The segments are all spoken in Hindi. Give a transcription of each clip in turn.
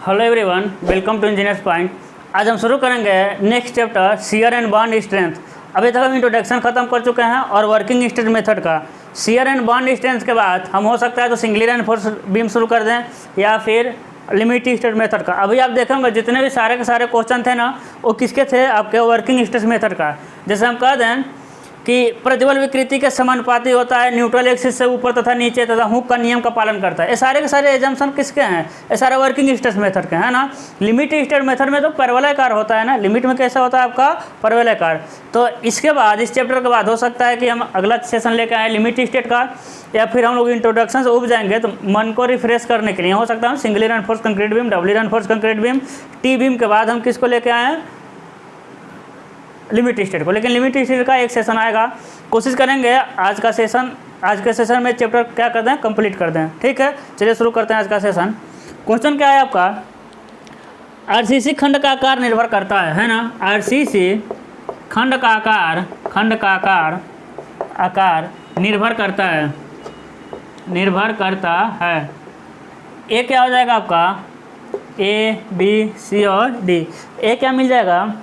Hello everyone, welcome to engineers point. आज हम शुरू करेंगे next chapter shear and bond strength. अभी तक हम इंट्रोडक्शन खत्म कर चुके हैं और वर्किंग स्ट्रेस मेथड का। शियर एंड बॉन्ड स्ट्रेंथ के बाद हम हो सकता है तो सिंगली रेनफोर्स बीम शुरू कर दें या फिर लिमिट स्ट्रेस मेथड का। अभी आप देखेंगे जितने भी सारे के सारे क्वेश्चन थे ना, वो किसके थे? आपके वर्किंग स्ट्रेस मेथड का। जैसे हम कह दें कि प्रतिबल विकृति के समानुपाती होता है, न्यूट्रल एक्सिस से ऊपर तथा नीचे तथा हुक का नियम का पालन करता है। ये सारे के सारे एजम्पशन किसके हैं? ये सारे वर्किंग स्ट्रेस मेथड के हैं ना। लिमिट स्ट्रेस मेथड में तो परवलयाकार होता है ना, लिमिट में कैसा होता है आपका? परवलयाकार। तो इसके बाद इस चैप्टर के बाद हो सकता है कि हम अगला सेशन लेकर आए लिमिट स्टेट का, या फिर हम लोग इंट्रोडक्शन से उब जाएंगे तो मन को रिफ्रेश करने के लिए हो सकता है हम singly reinforce concrete beam, doubly reinforce concrete beam, T beam के बाद हम किसको लेके आए हैं? लिमिट स्टेट को। लेकिन लिमिट स्टेट का एक सेशन आएगा, कोशिश करेंगे आज के सेशन में चैप्टर क्या कर दें? कंप्लीट कर दें। ठीक है, चलिए शुरू करते हैं आज का सेशन। क्वेश्चन क्या है आपका? आरसीसी खंड का आकार निर्भर करता है ना। आरसीसी खंड का आकार निर्भर करता है। ए क्या हो जाएगा आपका? ए, बी, सी और डी। ए क्या मिल जाएगा?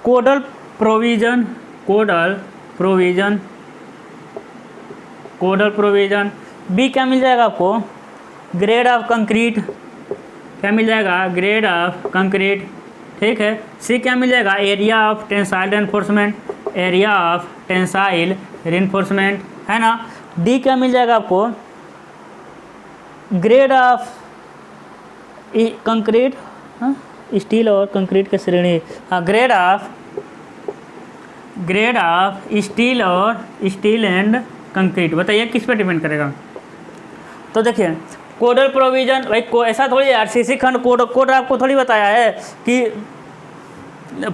कोडल प्रोविजन। बी क्या मिल जाएगा आपको? Grade of concrete. क्या मिल जाएगा? Grade of concrete. ठीक है। सी क्या मिल जाएगा? एरिया ऑफ टेंसाइल रेनफोर्समेंट, है ना। डी क्या मिल जाएगा आपको? ग्रेड ऑफ कंक्रीट, स्टील और कंक्रीट के श्रेणी। हाँ, grade of steel and concrete. बताइए किस पे डिपेंड करेगा? तो देखिए कोडल प्रोविजन, भाई ऐसा थोड़ी आरसीसी खंड कोड आपको थोड़ी बताया है कि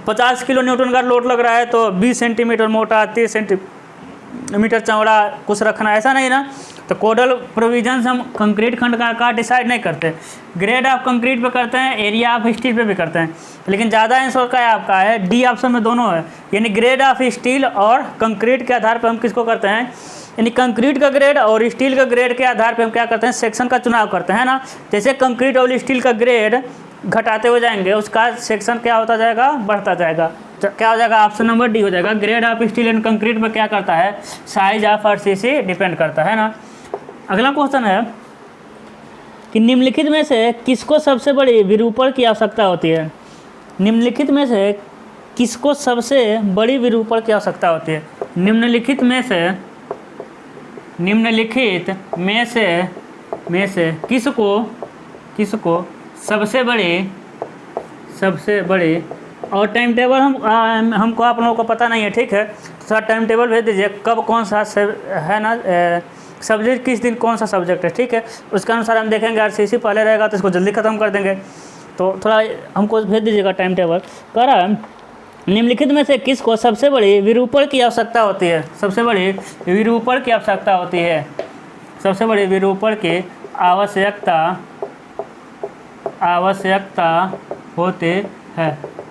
50 किलो न्यूटन का लोड लग रहा है तो 20 सेंटीमीटर मोटा, 30 सेंटीमीटर चौड़ा कुछ रखना, ऐसा नहीं ना। तो कोडल प्रोविजन हम कंक्रीट खंड का आकार डिसाइड नहीं करते, ग्रेड ऑफ कंक्रीट पे करते हैं, एरिया ऑफ स्टील पे भी करते हैं। लेकिन ज़्यादा आंसर का आपका है डी ऑप्शन में, दोनों है। यानी ग्रेड ऑफ स्टील और कंक्रीट के आधार पर हम किसको करते हैं? यानी कंक्रीट का ग्रेड और स्टील का ग्रेड के आधार पर हम क्या करते हैं? सेक्शन का चुनाव करते हैं ना। जैसे कंक्रीट और स्टील का ग्रेड घटाते हुए जाएंगे, उसका सेक्शन क्या होता जाएगा? बढ़ता जाएगा। तो क्या हो जाएगा? ऑप्शन नंबर डी हो जाएगा। Grade of steel and concrete पर क्या करता है? साइज ऑफ आरसीसी डिपेंड करता है ना। अगला क्वेश्चन है कि निम्नलिखित में से किसको सबसे बड़ी विरूपण की आवश्यकता होती है? निम्नलिखित में से किसको सबसे बड़ी विरूपण की आवश्यकता होती है? निम्नलिखित में से किसको सबसे बड़ी और टाइम टेबल हमको आप लोगों को पता नहीं है, ठीक है। तो थोड़ा टाइम टेबल भेज दीजिए, कब कौन सा है ना सब्जेक्ट, किस दिन कौन सा सब्जेक्ट है, ठीक है। उसके अनुसार हम देखेंगे। आरसीसी पहले रहेगा तो इसको जल्दी ख़त्म कर देंगे, तो थोड़ा हमको भेज दीजिएगा टाइम टेबल। कह रहा है निम्नलिखित में से किसको सबसे बड़ी विरूपण की आवश्यकता होती है? सबसे बड़ी विरूपण की आवश्यकता होती है। सबसे बड़ी विरूपण की आवश्यकता होती है।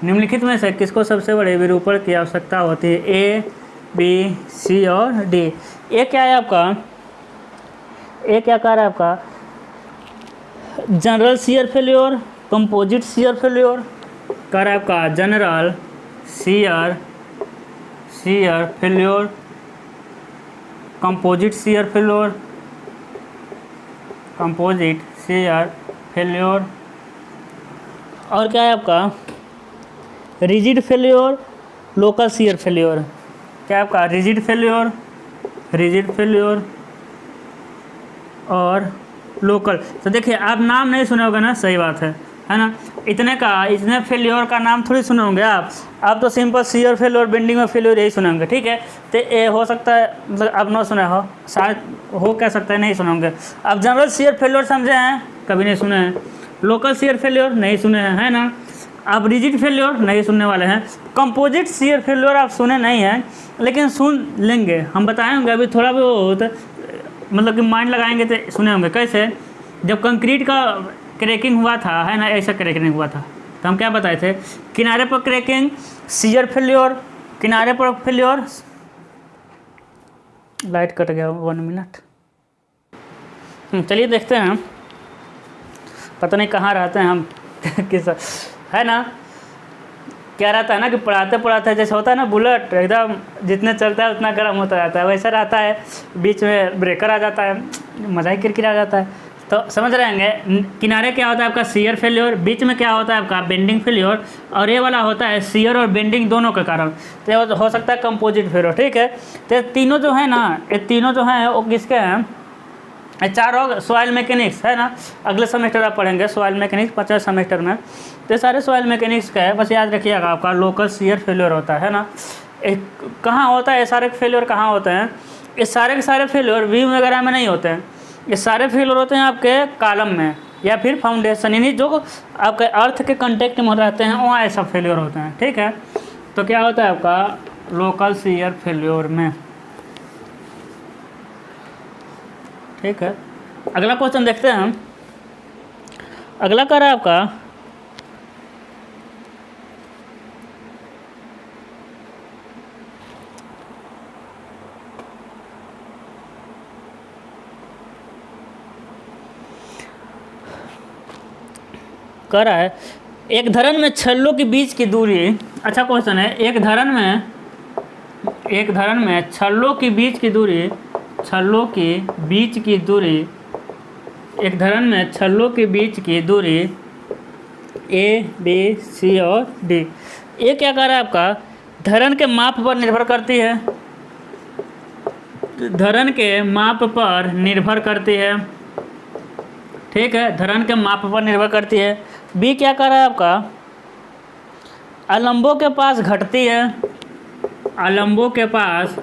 निम्नलिखित में से किसको सबसे बड़ी विरूपण की आवश्यकता होती है? ए, बी, सी और डी। ए क्या है आपका? ए क्या कह रहा है आपका? General shear failure, composite shear failure कह रहा है आपका। General shear failure, composite shear failure और क्या है आपका? Rigid failure, local shear failure. क्या है आपका? रिजिड फेल्योर और लोकल। तो देखिए आप नाम नहीं सुने होंगे ना, सही बात है ना। इतने फेल्योर का नाम थोड़ी सुने होंगे आप तो सिंपल शियर फेल्योर, बेंडिंग में फेल्योर यही सुने होंगे, ठीक है। तो ये हो सकता है मतलब आप ना सुने हो, शायद हो कह सकता है नहीं सुने होंगे। आप जनरल शियर फेल्योर समझे हैं? कभी नहीं सुने हैं। लोकल शियर फेल्योर नहीं सुने हैं, है ना। आप रिजिड फेल्योर नहीं सुनने वाले हैं। कंपोजिट शियर फेल्योर आप सुने नहीं हैं, लेकिन सुन लेंगे, हम बताएंगे अभी थोड़ा बहुत, मतलब कि माइंड लगाएंगे तो सुने होंगे। कैसे? जब कंक्रीट का क्रैकिंग हुआ था, है ना, ऐसा क्रैकिंग हुआ था तो हम क्या बताए थे? किनारे पर क्रैकिंग, शियर फेल्योर, किनारे पर फेल्योर। लाइट कट गया 1 मिनट। चलिए देखते हैं। पता नहीं कहाँ रहते हैं हम किस, है ना। क्या रहता है ना कि पढ़ाते पढ़ाते जैसे होता है ना बुलेट एकदम जितने चलता है उतना गर्म होता रहता है, वैसा रहता है, बीच में ब्रेकर आ जाता है, मज़ा ही किरकिरा जाता है। तो समझ रहे होंगे किनारे क्या होता है आपका शियर फेल्योर, बीच में क्या होता है आपका बेंडिंग फेल्योर, और ये वाला होता है शियर और बेंडिंग दोनों के कारण, तो ये हो सकता है कंपोजिट फेल्योर। ठीक है, तो तीनों जो है ना, ये तीनों जो हैं वो किसके हैं, चारों सॉइल मैकेनिक्स है ना। अगले सेमेस्टर आप पढ़ेंगे सॉइल मैकेनिक्स 50 सेमेस्टर में, तो सारे सॉइल मैकेनिक्स का है। बस याद रखिएगा आपका लोकल शियर फेल्योर होता है ना। कहाँ होता है ये सारे फेल्योर, कहाँ होते हैं ये सारे के सारे फेल्योर, बीम वगैरह में नहीं होते हैं, ये सारे फेल्योर होते हैं आपके कॉलम में या फिर फाउंडेशन, यानी जो आपके अर्थ के कॉन्टेक्ट में रहते हैं वहाँ ऐसा फेल्योर होते हैं। ठीक है, तो क्या होता है आपका लोकल शियर फेल्योर में। ठीक है, अगला क्वेश्चन देखते हैं हम। अगला कर रहा है आपका कर रहा है एक धरन में छल्लों के बीच की दूरी। अच्छा क्वेश्चन है, एक धरन में छल्लों के बीच की दूरी, छल्लों के बीच की दूरी, एक धरन में छल्लों के बीच की दूरी ए बी सी और डी, ये क्या कर रहा है आपका धरन के माप पर निर्भर करती है, धरन के माप पर निर्भर करती है। ठीक है, धरन के माप पर निर्भर करती है। बी क्या कर रहा है आपका अवलंबों के पास घटती है, अवलंबों के पास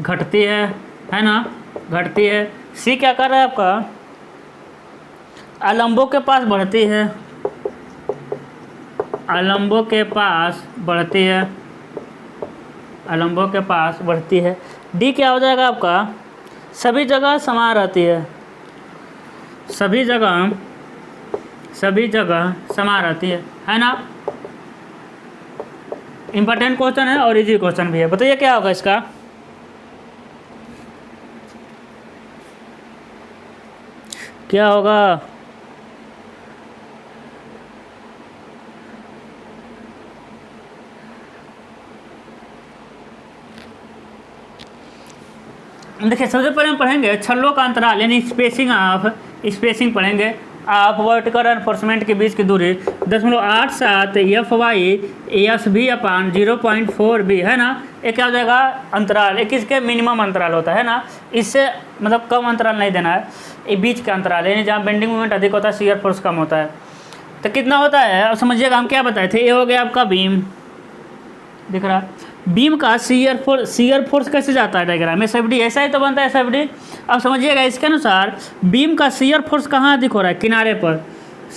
घटती है ना, घटती है। सी क्या कर रहा है आपका अवलंबों के पास बढ़ती है, अवलंबों के पास बढ़ती है, अवलंबों के पास बढ़ती है। डी क्या हो जाएगा आपका सभी जगह समान रहती है, सभी जगह समान रहती है ना। इम्पोर्टेंट क्वेश्चन है और इजी क्वेश्चन भी है। बताइए क्या होगा इसका। क्या होगा देखिए, सबसे पहले हम पढ़ेंगे छल्लों का अंतराल यानी स्पेसिंग पढ़ेंगे। आप वर्टिकल एनफोर्समेंट के बीच की दूरी 0.87 FY/SB अपान 0.4 B है ना। ये क्या हो जाएगा अंतराल, एक इसके मिनिमम अंतराल होता है ना, इससे मतलब कम अंतराल नहीं देना है, ये बीच का अंतराल है, यानी जहाँ बेंडिंग मोमेंट अधिक होता है शियर फोर्स कम होता है। तो कितना होता है अब समझिएगा, हम क्या बताए थे, ये हो गया आपका बीम, दिख रहा बीम का शियर फोर्स कैसे जाता है डायग्राम में, SFD ऐसा ही तो बनता है SFD। अब समझिएगा इसके अनुसार बीम का शियर फोर्स कहाँ अधिक हो रहा है, किनारे पर।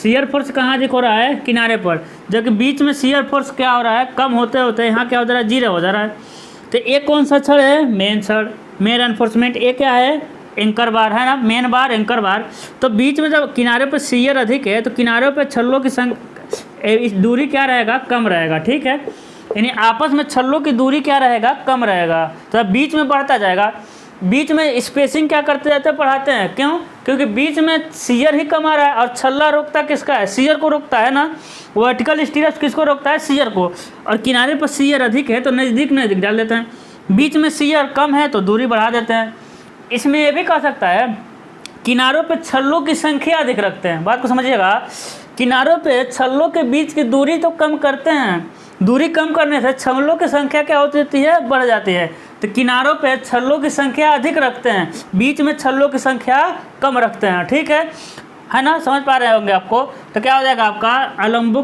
शियर फोर्स कहाँ अधिक हो रहा है, किनारे पर, जबकि बीच में शियर फोर्स क्या हो रहा है कम होते होते यहाँ क्या हो जा रहा है, 0 हो जा रहा है। तो एक कौन सा छड़ है, मेन छड़, मेन एनफोर्समेंट। ये क्या है, एंकर बार है ना, मेन बार एंकर बार। तो बीच में जब किनारे पर शियर अधिक है तो किनारों पर छल्लों की इस दूरी क्या रहेगा, कम रहेगा। ठीक है, यानी आपस में छल्लों की दूरी क्या रहेगा, कम रहेगा, तो बीच में बढ़ता जाएगा। बीच में स्पेसिंग क्या करते जाते पढ़ाते हैं, क्यों, क्योंकि बीच में शियर ही कम आ रहा है और छल्ला रोकता किसका है, शियर को रोकता है ना। वर्टिकल स्टीरअप किसको रोकता है, शियर को, और किनारे पर शियर अधिक है तो नज़दीक डाल देते हैं, बीच में शियर कम है तो दूरी बढ़ा देते हैं। इसमें यह भी कह सकता है किनारों पे छल्लों की संख्या अधिक रखते हैं। बात को समझिएगा, किनारों पे छल्लों के बीच की दूरी तो कम करते हैं, दूरी कम करने से छल्लों की संख्या क्या होती है, बढ़ जाती है। तो किनारों पे छल्लों की संख्या अधिक रखते हैं, बीच में छल्लों की संख्या कम रखते हैं। ठीक है ना, समझ पा रहे होंगे आपको। तो क्या हो जाएगा आपका अवलंबों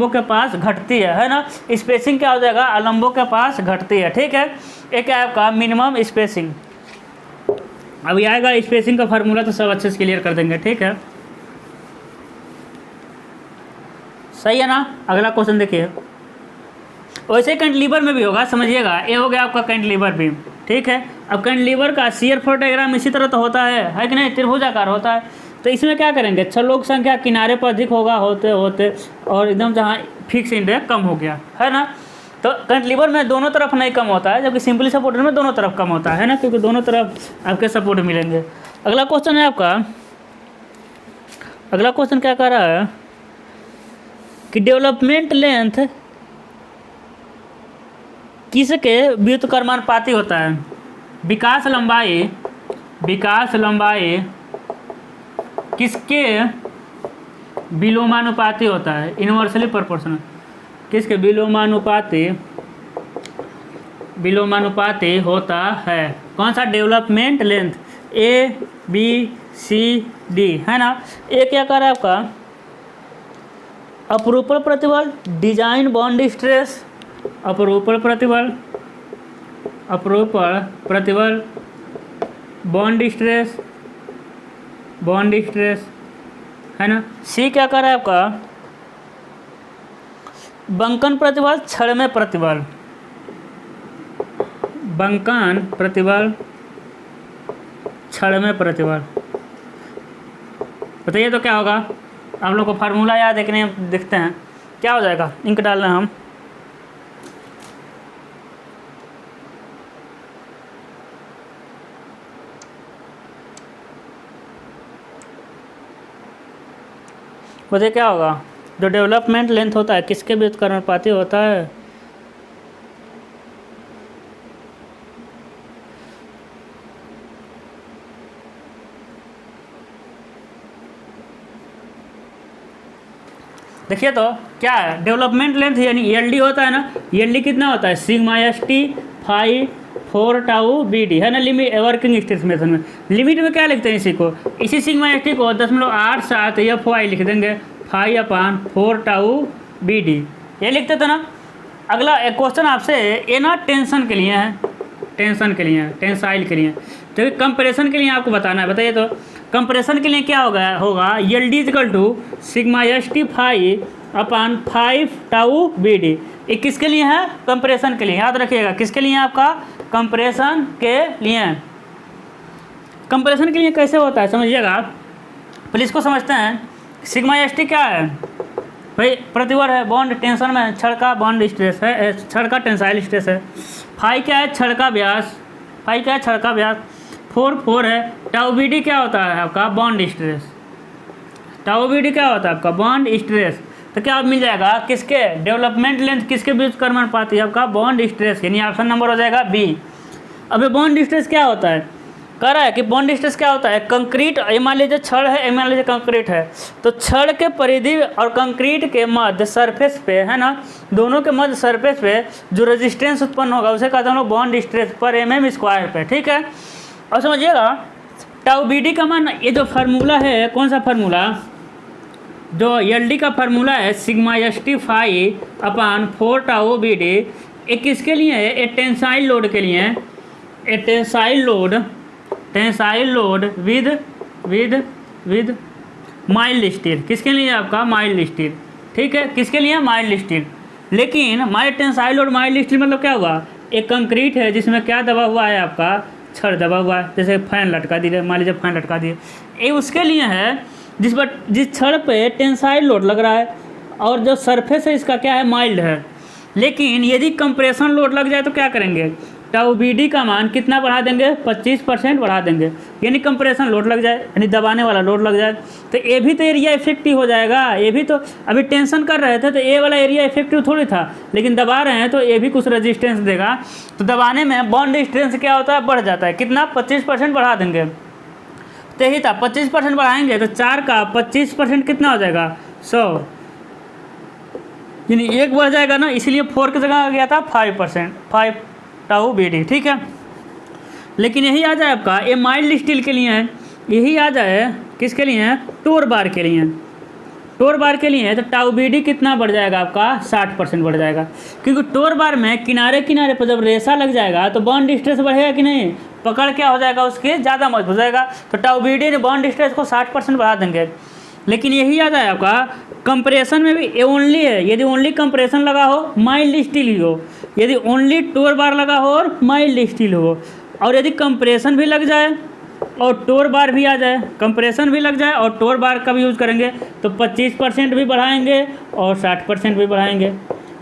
के पास घटती है ना। स्पेसिंग क्या हो जाएगा, अवलंबों के पास घटती है। ठीक है, ये क्या है आपका मिनिमम स्पेसिंग। अभी आएगा स्पेसिंग का फार्मूला तो सब अच्छे से क्लियर कर देंगे। ठीक है, सही है ना। अगला क्वेश्चन देखिए, वैसे कैंटिलीवर में भी होगा, समझिएगा। ये हो गया आपका कैंटिलीवर बीम। ठीक है, अब कैंटिलीवर का शियर फोर्स डायग्राम इसी तरह तो होता है कि नहीं, त्रिभुजाकार होता है। तो इसमें क्या करेंगे, छल्लों की संख्या किनारे पर अधिक होगा होते होते और एकदम जहाँ फिक्स इंडेक्स कम हो गया है ना। तो कैंटिलीवर में दोनों तरफ नहीं कम होता है, जबकि सिंपली सपोर्टर में दोनों तरफ कम होता है ना, क्योंकि दोनों तरफ आपके सपोर्ट मिलेंगे। अगला क्वेश्चन है आपका अगला क्वेश्चन क्या कह रहा है कि डेवलपमेंट लेंथ किसके व्युत्क्रमानुपाती होता है? विकास लंबाई किसके विलोमानुपाती होता है? Inversely proportional. किसके विलोमानुपाती होता है? कौन सा? Development length. A B C D है ना। ए क्या कर रहा है आपका? अपरूपण प्रतिबल, डिजाइन बॉन्ड स्ट्रेस, अपरूपण प्रतिबल बॉन्ड स्ट्रेस है ना। सी क्या कर रहा है आपका? बंकन प्रतिबल, क्षणमय प्रतिबल, बंकन प्रतिबल, क्षणमय प्रतिबल। बताइए तो क्या होगा? आप लोग को फार्मूला याद है कि नहीं? देखते हैं क्या हो जाएगा। इंक डालना हम। बताइए क्या होगा? जो डेवलपमेंट लेंथ होता है किसके व्युत्क्रमानुपाती होता है? देखिए तो क्या है? डेवलपमेंट लेंथ यानी ईएलडी होता है ना। ईएलडी कितना होता है? Sigma S T phi 4 tau B D है ना। लिमिट वर्किंग स्ट्रेस मेथड में लिमिट में क्या लिखते हैं इसी को? इसी सिग्मा एस टी को 0.87 एफ वाई लिख देंगे 5/4 टाउ बी डी, ये लिखते थे ना। अगला एक क्वेश्चन आपसे ये ना टेंशन के लिए है, टेंसाइल के लिए। तो कंप्रेशन के लिए आपको बताना है। बताइए तो कंप्रेशन के लिए क्या होगा? L D equal to sigma S T 5/5 tau B D. ये किसके लिए है? कंप्रेशन के लिए। याद रखिएगा किसके लिए? आपका कंप्रेशन के लिए। कंप्रेशन के लिए कैसे होता है समझिएगा आप। पहले इसको समझते हैं। सिग्मा एस टी क्या है भाई? प्रतिबल है, बॉन्ड टेंशन में क्षण का बॉन्ड स्ट्रेस है, क्षण का टेंसाइल स्ट्रेस है। फाई क्या है? क्षण का व्यास। 4 है। टाउ बी डी क्या होता है आपका? Bond stress. Bond stress. तो क्या मिल जाएगा? किसके? डेवलपमेंट लेंथ किसके व्युत्क्रमानुपाती है आपका? बॉन्ड स्ट्रेस, यानी ऑप्शन नंबर हो जाएगा बी। अब बॉन्ड स्ट्रेस क्या होता है? कह रहा है कि बॉन्ड स्ट्रेस क्या होता है? कंक्रीट, मान लीजिए छड़ है, मान लीजिए कंक्रीट है, तो छड़ के परिधि और कंक्रीट के मध्य सरफेस पे है ना, दोनों के मध्य सरफेस पे जो रेजिस्टेंस उत्पन्न होगा उसे कहते हैं लोग बॉन्ड स्ट्रेस पर mm² पे। ठीक है। और समझिएगा टाउ बी डी का मान, ये जो फार्मूला है, कौन सा फार्मूला? जो एल डी का फार्मूला है sigma S T 5/4 tau B D. ये किसके लिए है? ये टेंसाइल लोड के लिए है। A tensile load with mild steel. किसके लिए आपका? Mild steel. ठीक है, किसके लिए? Mild steel. लेकिन mild tensile load mild steel मतलब क्या हुआ? एक कंक्रीट है जिसमें क्या दबा हुआ है आपका? छड़ दबा हुआ है। जैसे फैन लटका दिए, मान लीजिए फैन लटका दिए, ये उसके लिए है जिस छड़ पे टेंसाइल लोड लग रहा है और जो सरफेस है इसका क्या है? माइल्ड है। लेकिन यदि कंप्रेशन लोड लग जाए तो क्या करेंगे? टाउ बी डी का मान कितना बढ़ा देंगे? 25% बढ़ा देंगे। यानी कंप्रेशन लोड लग जाए, यानी दबाने वाला लोड लग जाए, तो ये भी तो एरिया इफेक्टिव हो जाएगा। ये भी तो अभी टेंशन कर रहे थे तो ये वाला एरिया इफेक्टिव थोड़ी था, लेकिन दबा रहे हैं तो ये भी कुछ रेजिस्टेंस देगा। तो दबाने में बॉन्ड स्ट्रेंथ क्या होता है? बढ़ जाता है। कितना? 25% बढ़ा देंगे। तो यही था, 25% बढ़ाएंगे तो 4 का 25% कितना हो जाएगा? 100, यानी 1 बढ़ जाएगा ना, इसलिए 4 की जगह आ गया था 5%, 5 टाउ बी डी। ठीक है। लेकिन यही आ जाए आपका, ये माइल्ड स्टील के लिए है, यही आ जाए किसके लिए है? टोर बार के लिए। टोर बार के लिए है तो टाउ बी डी कितना बढ़ जाएगा आपका? 60% बढ़ जाएगा। क्योंकि टोर बार में किनारे किनारे पर जब रेसा लग जाएगा तो बॉन्ड स्ट्रेस बढ़ेगा कि नहीं? पकड़ क्या हो जाएगा उसके? ज़्यादा मजबूत हो जाएगा। तो टाउ बी डी ने बॉन्ड स्ट्रेस को 60% बढ़ा देंगे। लेकिन यही आ जाए आपका कंप्रेशन में भी ये ओनली है, यदि ओनली कंप्रेशन लगा हो माइल्ड स्टील ही हो, यदि ओनली टोर बार लगा हो और माइल्ड स्टील हो, और यदि कंप्रेशन भी लग जाए और टोर बार भी आ जाए, कंप्रेशन भी लग जाए और टोर बार का भी यूज़ करेंगे तो 25% भी बढ़ाएंगे और 60% भी बढ़ाएंगे।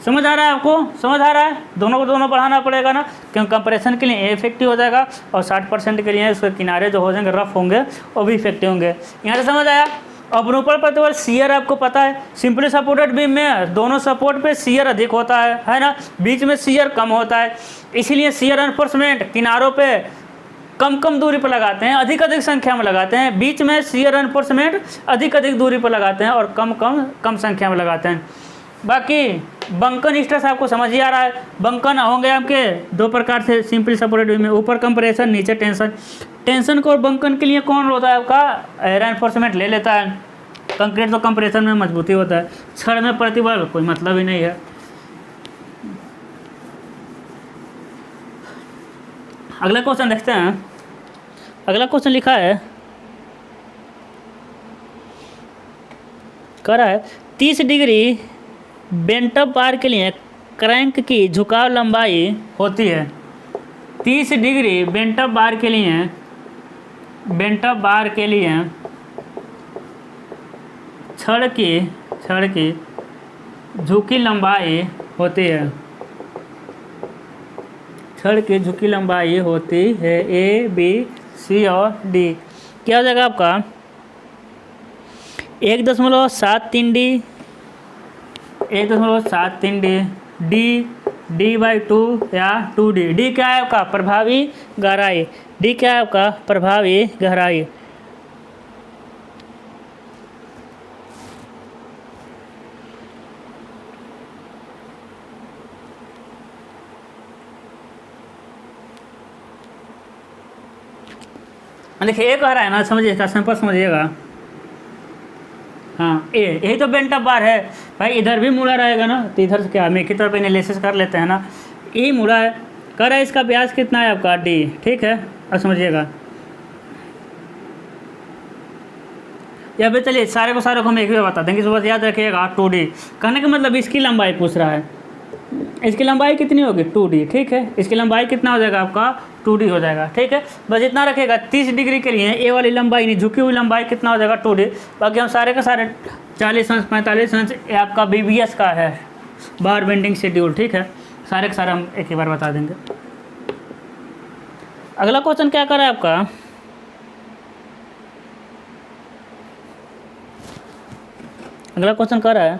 समझ आ रहा है आपको? समझ आ रहा है? दोनों को दोनों बढ़ाना पड़ेगा ना, क्योंकि कंप्रेशन के लिए इफेक्टिव हो जाएगा और 60% के लिए उसके किनारे जो हो जाएंगे रफ होंगे वो भी इफेक्टिव होंगे। यहाँ से समझ आया? अपरूपण प्रतिबल शियर आपको पता है, सिंपली सपोर्टेड बीम में दोनों सपोर्ट पे शियर अधिक होता है ना, बीच में शियर कम होता है, इसीलिए शियर एनफोर्समेंट किनारों पे कम कम दूरी पर लगाते हैं, अधिक अधिक संख्या में लगाते हैं, बीच में शियर एनफोर्समेंट अधिक अधिक दूरी पर लगाते हैं और कम संख्या में लगाते हैं। बाकी बंकन स्ट्रेस आपको समझ ही आ रहा है, बंकन होंगे आपके दो प्रकार से सिंपली सपोर्टेड बीम में, ऊपर कंप्रेशन नीचे टेंशन। टेंशन को और बंकन के लिए कौन होता है आपका, एनफोर्समेंट ले लेता है, कंक्रीट तो कंप्रेशन में मजबूती होता है, छड़ में प्रतिबल कोई मतलब ही नहीं है। अगला क्वेश्चन देखते हैं। अगला क्वेश्चन लिखा है, कह रहा है 30 डिग्री बेंटअप बार के लिए क्रैंक की झुकाव लंबाई होती है। 30 डिग्री बेंटअप बार के लिए छड़ की झुकी लंबाई होती है, छड़ की झुकी लंबाई होती है ए बी सी और डी। क्या हो जाएगा आपका 1.73 डी, 1.73 डी, डी/2 या 2D। डी क्या है आपका प्रभावी गहराई, डी क्या है आपका प्रभावी गहराई। देखिए एक आ रहा है ना, समझिएगा, सिंपल समझिएगा। हाँ यही तो बेंटअप बार है भाई, इधर भी मुड़ा रहेगा ना, तो इधर से क्या हम एक ही तरफ एनालिसिस कर लेते हैं ना, ये मुड़ा है, कह रहा है इसका व्यास कितना है आपका डी, ठीक है। अब समझिएगा, या फिर चलिए सारे को हम एक भी बता देंगे, सुबह याद रखिएगा 2D। कहने का मतलब इसकी लंबाई पूछ रहा है, इसकी लंबाई कितनी होगी 2D, ठीक है। इसकी लंबाई कितना हो जाएगा आपका 2D हो जाएगा, ठीक है। बस इतना रखेगा। 30 डिग्री के लिए ए वाली लंबाई नहीं, झुकी हुई लंबाई कितना हो जाएगा 2D। बाकी हम सारे का सारे 40 अंश 45 अंश ये आपका BBS का है, बार बेंडिंग शेड्यूल, ठीक है। सारे के सारे हम एक ही बार बता देंगे। अगला क्वेश्चन क्या कर रहा है आपका, अगला क्वेश्चन कर रहा है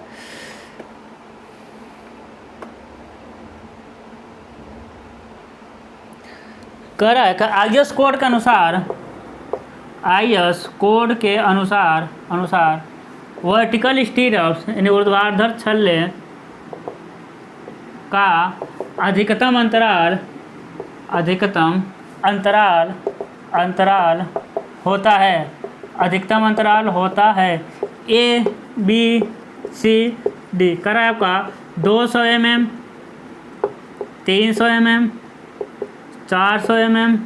कि IS कोड के अनुसार वर्टिकल स्टीरअप्स यानी ऊर्ध्वाधर छल्ले का अधिकतम अंतराल होता है, अधिकतम अंतराल होता है A B C D। कर रहा है आपका 200 mm, 300 mm, 400 mm,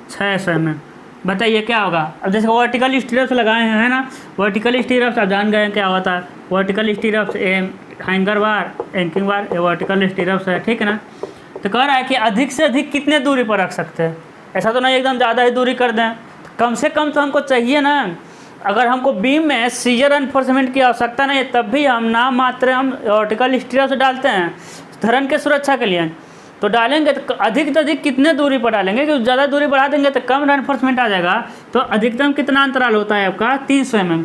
600 mm। बताइए क्या होगा। अब जैसे वर्टिकल स्टीरअप्स लगाए हैं, है ना, वर्टिकल स्टीरअप्स आप जान गए क्या होता है। वर्टिकल स्टीरअप्स हैंगर बार, एंकिंग बार, ये वर्टिकल स्टीरअप्स है, ठीक है ना। तो कह रहा है कि अधिक से अधिक कितने दूरी पर रख सकते हैं, ऐसा तो नहीं एकदम ज़्यादा ही दूरी कर दें, कम से कम तो हमको चाहिए ना। अगर हमको बीम में सीजर एनफोर्समेंट की आवश्यकता नहीं है, तब भी हम नाम मात्र हम वर्टिकल स्टीरअप्स डालते हैं धरन के सुरक्षा के लिए। तो डालेंगे तो अधिक से अधिक कितने दूरी पर डालेंगे, क्योंकि ज़्यादा दूरी बढ़ा देंगे तो कम एनफोर्समेंट आ जाएगा। तो अधिकतम कितना अंतराल होता है आपका 300 mm,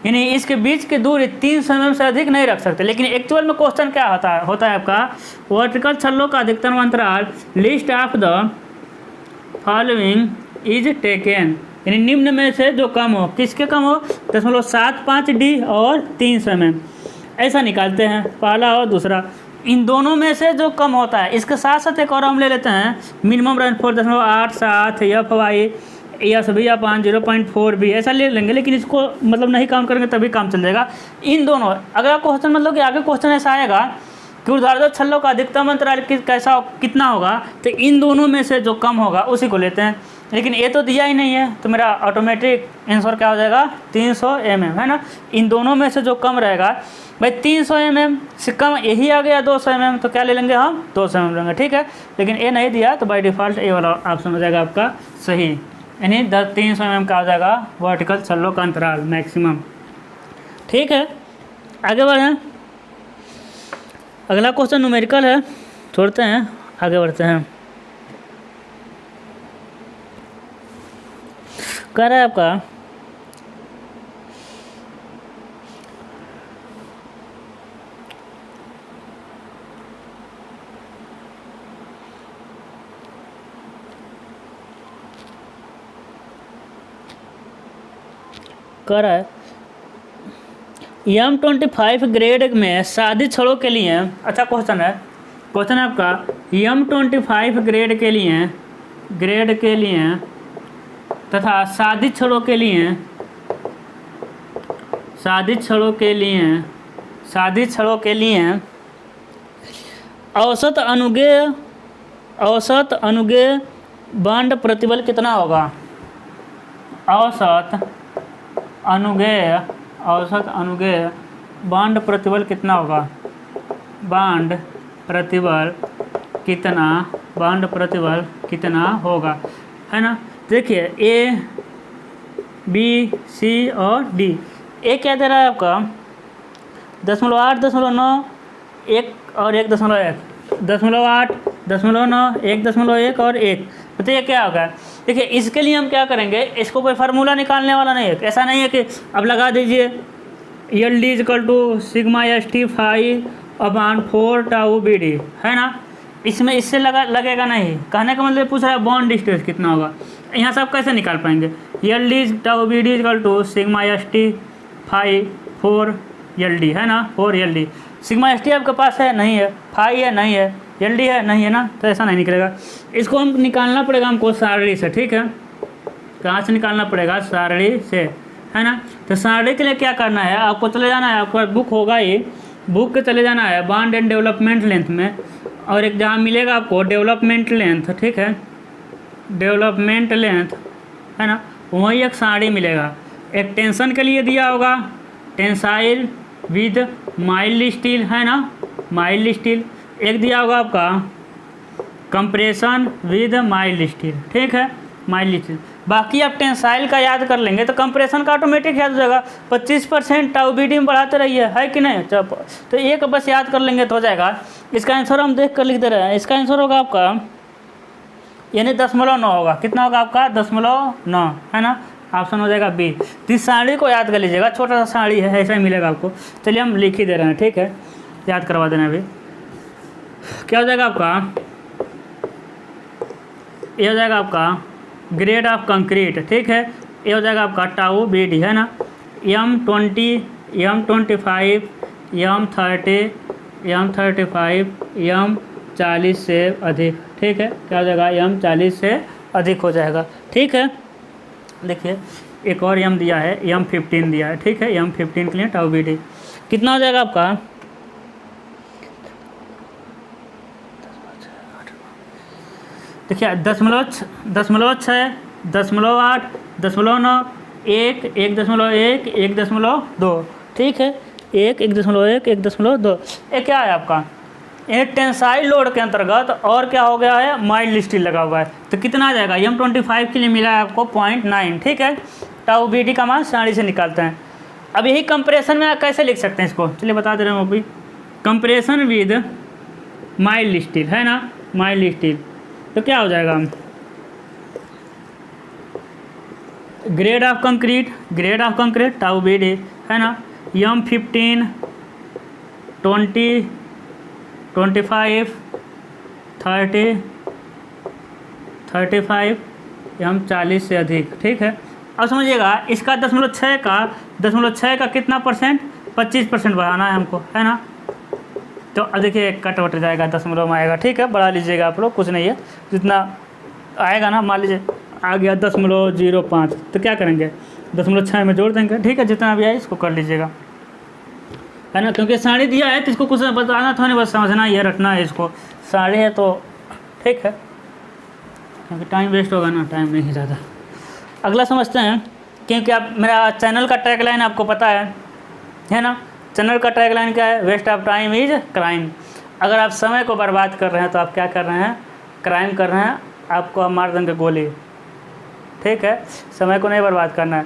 यानी इसके बीच की दूरी 300 mm से अधिक नहीं रख सकते। लेकिन एक्चुअल में क्वेश्चन क्या होता है आपका, वर्टिकल छल्लों का अधिकतम अंतराल list of the following is taken, यानी निम्न में से जो कम हो, किसके कम हो 0.75 D और 300 mm, ऐसा निकालते हैं पहला और दूसरा। इन दोनों में से जो कम होता है, इसके साथ साथ एक और हम ले लेते हैं मिनिमम रेनफोर्स 0.87 FY SB या 0.4 भी ऐसा ले लेंगे, लेकिन इसको मतलब नहीं काउंट करेंगे तभी काम चल जाएगा। इन दोनों अगर क्वेश्चन मतलब कि आगे क्वेश्चन ऐसा आएगा कि ऊर्ध्वाधर छल्लों का अधिकतम अंतराल कितना होगा, तो इन दोनों में से जो कम होगा उसी को लेते हैं। लेकिन ये तो दिया ही नहीं है, तो मेरा ऑटोमेटिक आंसर क्या हो जाएगा 300 mm, है ना। इन दोनों में से जो कम रहेगा भाई 300 mm से कम, यही आ गया 200 mm, तो क्या ले लेंगे हम 200 mm लेंगे, ठीक है। लेकिन ये नहीं दिया तो बाय डिफ़ॉल्ट ये वाला ऑप्शन हो जाएगा आपका सही, यानी 300 mm का हो जाएगा वर्टिकल छल्लों का अंतराल मैक्सिमम, ठीक है। आगे बढ़ें, अगला क्वेश्चन न्यूमेरिकल है, छोड़ते हैं आगे बढ़ते हैं। कह रहा है आपका कह रहा है M25 ग्रेड में शादी छड़ों के लिए, अच्छा क्वेश्चन है आपका M25 ग्रेड के लिए तथा शादी छड़ों के लिए औसत अनुगे बांड प्रतिबल कितना होगा? औसत अनुगे बांड प्रतिबल कितना होगा? बांड प्रतिबल कितना होगा, है ना। देखिए A, B, C और D। ए क्या दे रहा है आपका 0.8, 0.9, 1 और 1.1, 0.8, 0.9, 1.1 और 1। बताइए क्या होगा। देखिए इसके लिए हम क्या करेंगे, इसको कोई फार्मूला निकालने वाला नहीं है। ऐसा नहीं है कि अब लगा दीजिए LD = sigma ST 5/4 tau BD, है ना। इसमें इससे लगेगा नहीं। कहने का मतलब पूछ रहा है बॉन्ड डिस्टेंस कितना होगा। यहाँ से आप कैसे निकाल पाएंगे? LD tau BD = sigma ST 5/4 LD, है ना, 4 LD। सिग्मा ST आपके पास है? नहीं है। 5 है? नहीं है। LD है? नहीं है ना, तो ऐसा नहीं निकलेगा। इसको हम निकालना पड़ेगा हमको सारणी से, ठीक है। कहाँ से निकालना पड़ेगा? सारणी से, है ना। तो सारणी के लिए क्या करना है, आपको चले जाना है, आपके पास बुक होगा ये, बुक के चले जाना है बॉन्ड एंड डेवलपमेंट लेंथ में, और एक जहाँ मिलेगा आपको डेवलपमेंट लेंथ, ठीक है, डेवलपमेंट लेंथ, है ना, वहीं एक सारणी मिलेगा। एक टेंशन के लिए दिया होगा, टेंसाइल विद माइल्ड स्टील, है ना, माइल्ड स्टील। एक दिया होगा आपका कंप्रेशन विद माइल्ड स्टील, ठीक है, माइल्ड स्टील। बाकी आप टेंसाइल का याद कर लेंगे तो कंप्रेशन का ऑटोमेटिक याद हो जाएगा। 25% टाउ BD में बढ़ाते रहिए, है कि नहीं। तो एक बस याद कर लेंगे तो हो जाएगा। इसका आंसर हम देख कर लिख दे रहे हैं। इसका आंसर होगा आपका यानी 0.9 होगा। कितना होगा आपका? 0.9, है ना। ऑप्शन हो जाएगा B। तो इस सारणी को याद कर लीजिएगा, छोटा सा सारणी है, ऐसा ही मिलेगा आपको। चलिए हम लिख ही दे रहे हैं, ठीक है, याद करवा देना। अभी क्या हो जाएगा आपका? ये हो जाएगा आपका ग्रेड ऑफ कंक्रीट, ठीक है। ये हो जाएगा आपका टाउ BD, है ना। M20, M25, M30, M35, M40 से अधिक, ठीक है। क्या हो जाएगा? M40 से अधिक हो जाएगा, ठीक है। देखिए एक और M दिया है, M15 दिया है, ठीक है। M15 के लिए टाउ BD कितना हो जाएगा आपका? देखिए 0.6, 0.8, 0.9, 1, 1.1, 1.2, ठीक है। 1, 1.1, 1.2। ये क्या है आपका? ये टेंसाइल लोड के अंतर्गत और क्या हो गया है? माइल्ड स्टील लगा हुआ है। तो कितना आ जाएगा? M25 के लिए मिला है आपको 0.9, ठीक है। टाउ BD का मान सारणी से निकालते हैं। अब यही कंप्रेशन में कैसे लिख सकते हैं इसको, चलिए बता दे रहे हैं। अभी कंप्रेशन विद माइल्ड स्टील, है ना, माइल्ड स्टील। तो क्या हो जाएगा? Grade of concrete tau BD, है ना। M15, 20, 25, 30, 35, M40 से अधिक, ठीक है। अब समझिएगा इसका 0.6 का कितना परसेंट? 25% बढ़ाना है हमको, है ना। तो अब देखिए कट वट जाएगा, 0 में आएगा, ठीक है। बढ़ा लीजिएगा आप लोग, कुछ नहीं है, जितना आएगा ना। मान लीजिए आ गया 0.05, तो क्या करेंगे? 0.6 में जोड़ देंगे, ठीक है। जितना भी आए इसको कर लीजिएगा, है ना। क्योंकि साड़ी दिया है तो इसको कुछ बताना था नहीं, बस समझना ही है, रटना है इसको। साड़ी है तो ठीक है, क्योंकि टाइम वेस्ट होगा ना, टाइम नहीं ज़्यादा। अगला समझते हैं, क्योंकि आप मेरा चैनल का टैगलाइन आपको पता है ना। चैनल का टैगलाइन क्या है? Waste of time is crime. अगर आप समय को बर्बाद कर रहे हैं तो आप क्या कर रहे हैं? क्राइम कर रहे हैं। आपको हम मार देंगे गोली, ठीक है। समय को नहीं बर्बाद करना है।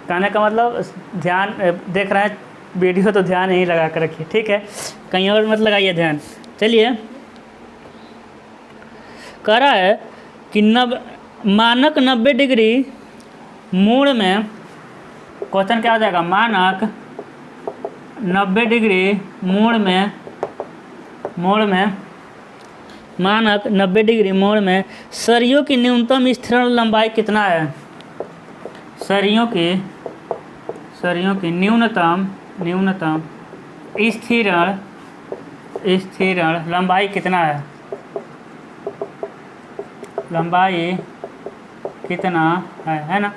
कहने का मतलब ध्यान देख रहे हैं वीडियो तो ध्यान यहीं लगा कर रखिए, ठीक है, कहीं और मत लगाइए ध्यान। चलिए कह रहा है कि मानक 90 डिग्री मूल में, क्वेश्चन क्या हो जाएगा? मानक 90 डिग्री मूल में मानक 90 डिग्री मोड़ में सरियों की न्यूनतम स्थिर लंबाई कितना है? सरियों की सरियों की न्यूनतम स्थिरण लंबाई कितना है, लंबाई कितना है ना।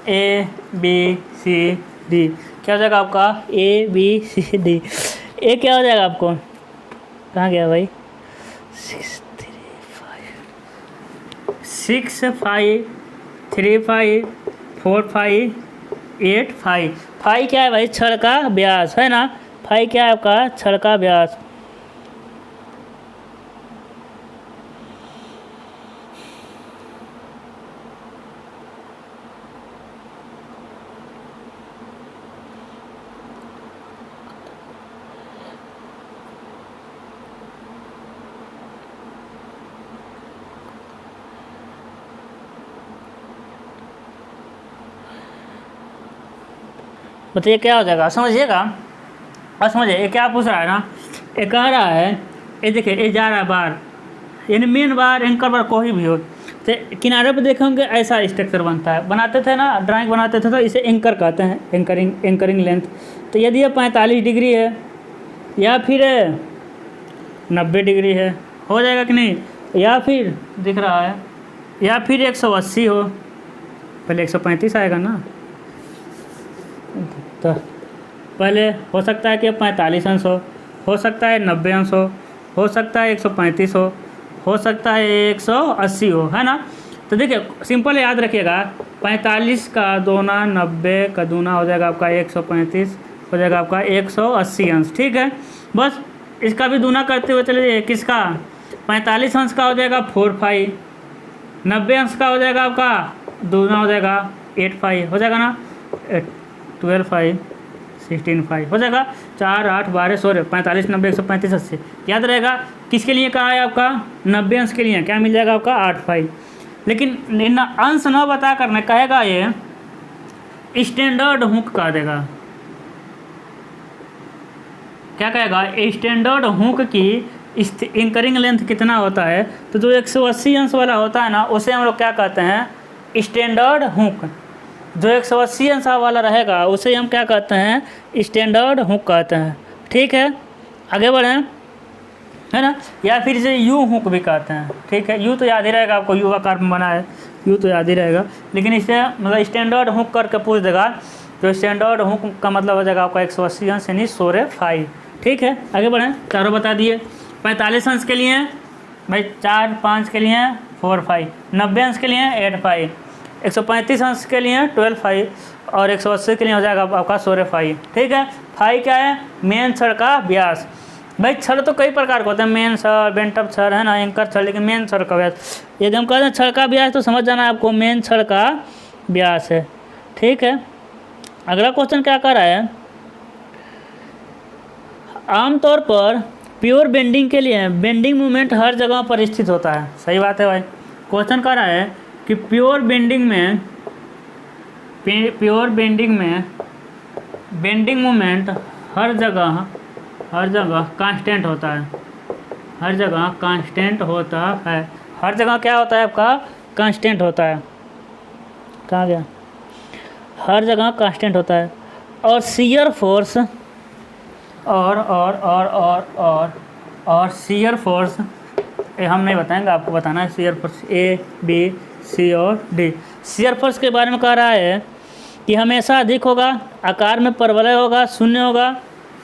ए बी सी डी क्या हो जाएगा आपका, ए बी सी डी। ए क्या हो जाएगा आपको, कहाँ गया भाई, 6 5 3 5 4 5 8 5। फाई क्या है भाई, छड़ का व्यास है ना, फाई क्या है आपका, छड़ का व्यास। बताइए क्या हो जाएगा, समझिएगा। और समझिए ये क्या पूछ रहा है ना, ये कह रहा है, ये देखिए ये जा रहा है बार, यानी मेन बार एंकर बार कोई भी हो, तो किनारे पर देखेंगे ऐसा स्ट्रक्चर बनता है, बनाते थे ना, ड्राइंग बनाते थे तो इसे एंकर कहते हैं, एंकरिंग लेंथ। तो यदि ये 45 डिग्री है या फिर 90 डिग्री है, हो जाएगा कि नहीं, या फिर दिख रहा है, या फिर 180 हो, पहले 135 आएगा ना, तो पहले हो सकता है कि 45 अंश हो सकता है 90 अंश हो सकता है 135 हो सकता है 180 हो, है ना। तो देखिए सिंपल याद रखिएगा, 45 का दूना 90 का दूना हो जाएगा आपका 135, हो जाएगा आपका 180 अंश, ठीक है। बस इसका भी दूना करते हुए चले जाइए, किसका, 45 अंश का हो जाएगा 4 5, 90 अंश का हो जाएगा आपका दूना हो जाएगा 8 5, हो जाएगा ना, 12 5 16 5, हो जाएगा 4 8 12 16 45 90 135 80। याद रहेगा किसके लिए कहा है आपका, 90 अंश के लिए क्या मिल जाएगा आपका 8 5। लेकिन अंश न बता करने कहेगा ये स्टैंडर्ड हुक कह देगा, क्या कहेगा, स्टैंडर्ड हुक की एंकरिंग लेंथ कितना होता है, तो जो 180 अंश वाला होता है ना उसे हम लोग क्या कहते हैं, स्टैंडर्ड हुक। जो 180 अंश वाला रहेगा उसे हम क्या कहते हैं, स्टैंडर्ड हुक कहते हैं, ठीक है। आगे बढ़ें, है ना, या फिर इसे यू हुक भी कहते हैं, ठीक है। यू तो याद ही रहेगा आपको, यू आकार में बना है, यू तो याद ही रहेगा, लेकिन इसे मतलब स्टैंडर्ड हुक करके पूछ देगा, तो स्टैंडर्ड हुक का मतलब हो जाएगा आपका 180 अंश यानी 16 5, ठीक है। आगे बढ़ें, चारों बता दिए। 45 अंश के लिए भाई 4 5 के लिए 4 5, 90 अंश के लिए 8 5, 135 अंश के लिए 12 5 और 180 के लिए हो जाएगा आपका 16 5, ठीक है। फाई क्या है, मेन छड़ का व्यास। भाई छड़ तो कई प्रकार के होते हैं, मेन छड़, बेंटअप छड़, है ना, एंकर छड़, लेकिन मेन छड़ का व्यास, यदि हम कहते हैं छड़ का व्यास तो समझ जाना आपको मेन छड़ का व्यास है, ठीक है। अगला क्वेश्चन क्या कर रहा है, आमतौर पर प्योर बेंडिंग के लिए बेंडिंग मोमेंट हर जगह पर स्थित होता है, सही बात है भाई। क्वेश्चन कर रहा है कि प्योर बेंडिंग में बेंडिंग मोमेंट हर जगह कांस्टेंट होता है, हर जगह कांस्टेंट होता है, हर जगह क्या होता है आपका, कांस्टेंट होता है, कहाँ गया, हर जगह कांस्टेंट होता है। और शियर फोर्स और शियर फोर्स ये हम नहीं बताएंगे, आपको बताना है। Shear force A B C और डी। शियर फोर्स के बारे में कह रहा है कि हमेशा अधिक होगा, आकार में परवलय होगा, शून्य होगा,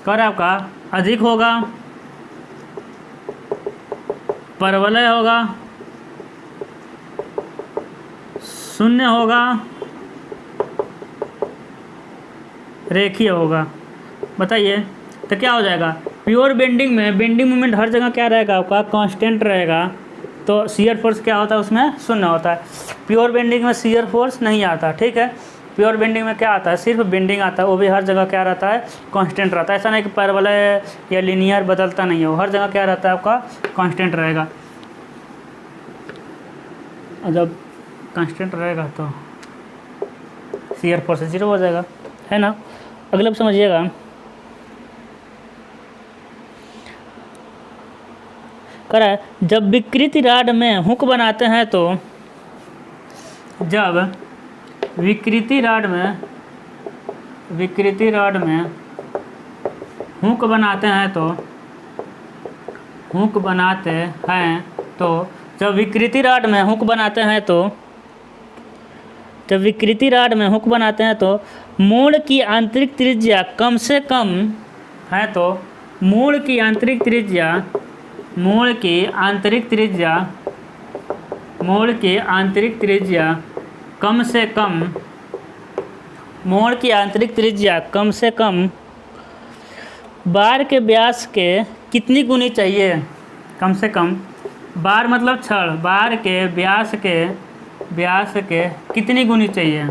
कह रहा है आपका अधिक होगा, परवलय होगा, शून्य होगा, रेखीय होगा। बताइए तो क्या हो जाएगा, प्योर बेंडिंग में बेंडिंग मोमेंट हर जगह क्या रहेगा आपका, कांस्टेंट रहेगा, तो शियर फोर्स क्या होता है उसमें, शून्य होता है। प्योर बेंडिंग में शियर फोर्स नहीं आता, ठीक है। प्योर बेंडिंग में क्या आता है, सिर्फ बेंडिंग आता है, वो भी हर जगह क्या रहता है, कांस्टेंट रहता है। ऐसा नहीं कि परवलय या लिनियर बदलता नहीं है, वो हर जगह क्या रहता है आपका, कांस्टेंट रहेगा। और जब कांस्टेंट रहेगा तो शियर फोर्स 0 हो जाएगा, है ना। अगला समझिएगा, कह रहा है जब विकृति राड में हुक बनाते हैं तो, जब विकृति राड विकृति रॉड में हुक बनाते हैं तो जब विकृति रॉड में हुक बनाते हैं तो मोड़ की आंतरिक त्रिज्या कम से कम है, तो मोड़ की आंतरिक त्रिज्या कम से कम बार के व्यास के कितनी गुनी चाहिए? कम से कम, बार मतलब छड़, बार के व्यास के कितनी गुनी चाहिए,